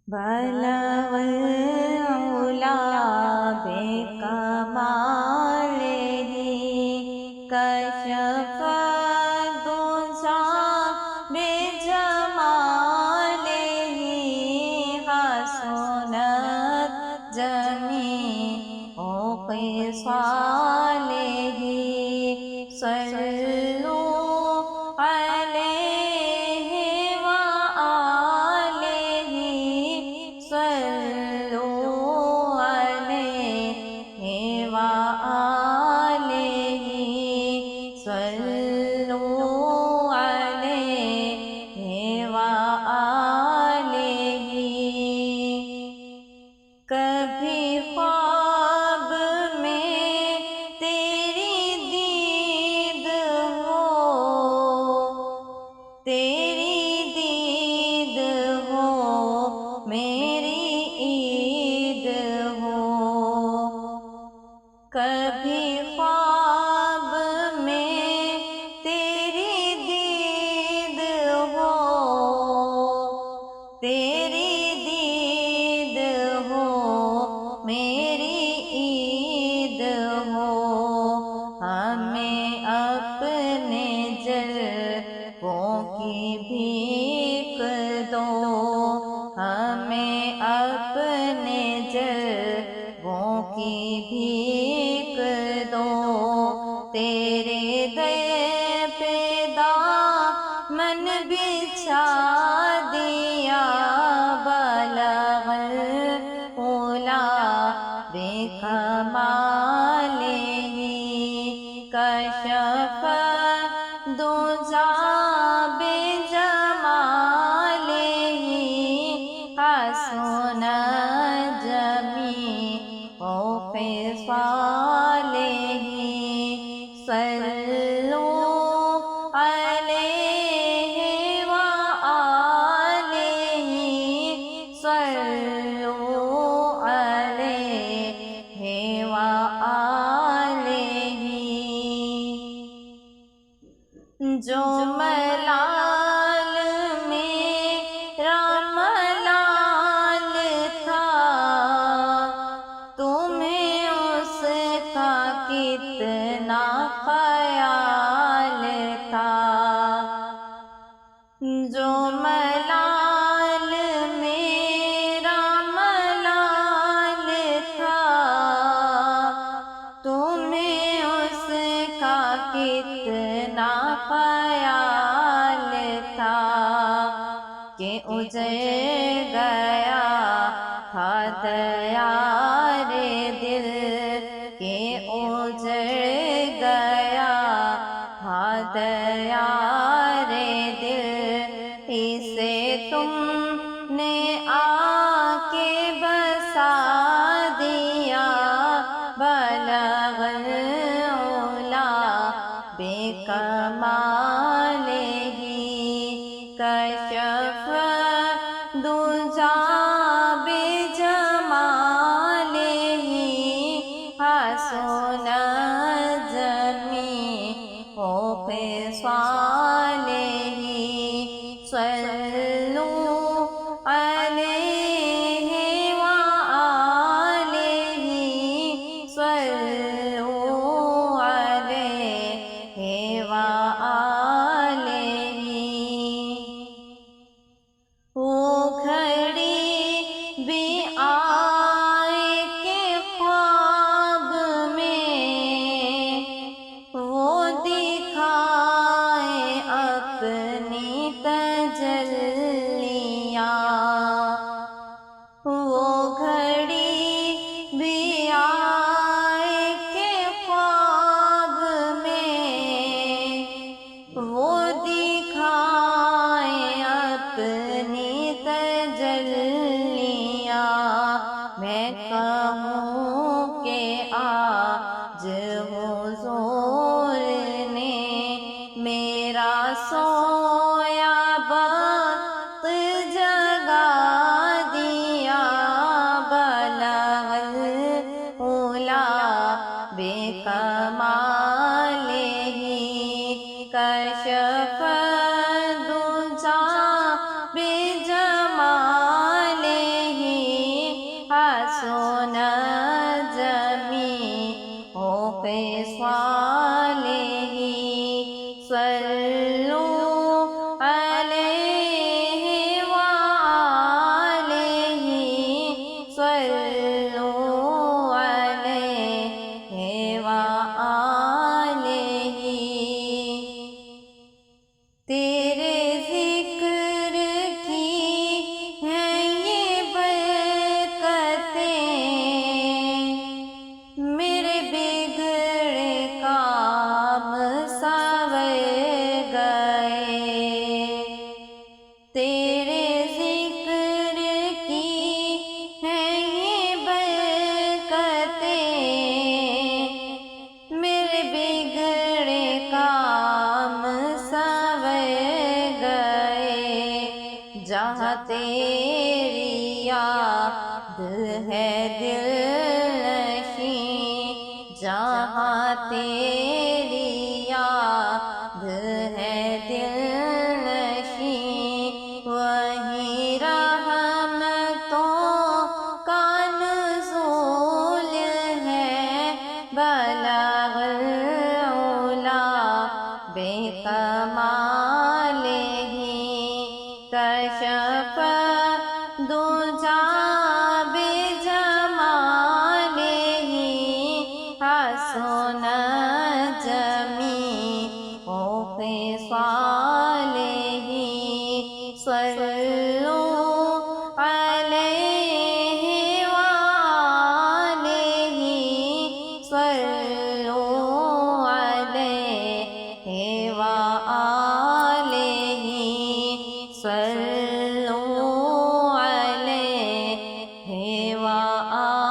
بلغ العلا بکمالہ کشف الدجی بجمالہ حسنت جمیع خصالہ صلوا علیہ وآلہ صلوا علیہ وآلہ صلوا علیہ وآلہ کبھی خواب میں تیری دید ہو تیری دید ہو میری عید ہو کبھی خواب میں تیری دید ہو تیری دید ہو میری عید ہو ہمیں اپنے جلووں کی بھیک دو ہمیں اپنے جلووں کی بھیک دو تیرے در پہ دامن بچھا دیا بلغ العلا بکمالہ کشف الدجی بجمالہ حسنت جمیع خصالہ صلوا علیہ وآلہ صلوا علیہ وآلہ جو ملال میرا ملال تھا تمہیں اس کا کتنا خیال تھا جو ملال میرا ملال تھا تمہیں اس کا کتنا خیال تھا کہ اجڑ گیا تھا دیار دل کہ اجڑ گیا تھا دیار دل اسے تم نے آ کے بسا دیا بلغ العلا بکمالہ کشف الدجی بجمالہ حسنت جمیع خصالہ صلوا علیہ وآلہ صلوا علیہ وآلہ وہ گھڑی ہے دل نشیں جہاں تیری یاد ہے دل نشیں وہیں رحمتوں کا نزول ہے بلغ العلا بے کمال ہی کشف دجا بے جمال ہی حسن جمیع خصال ہی صلو علیہ وآلہ صلو علیہ وآلہ صلو علیہ وآلہ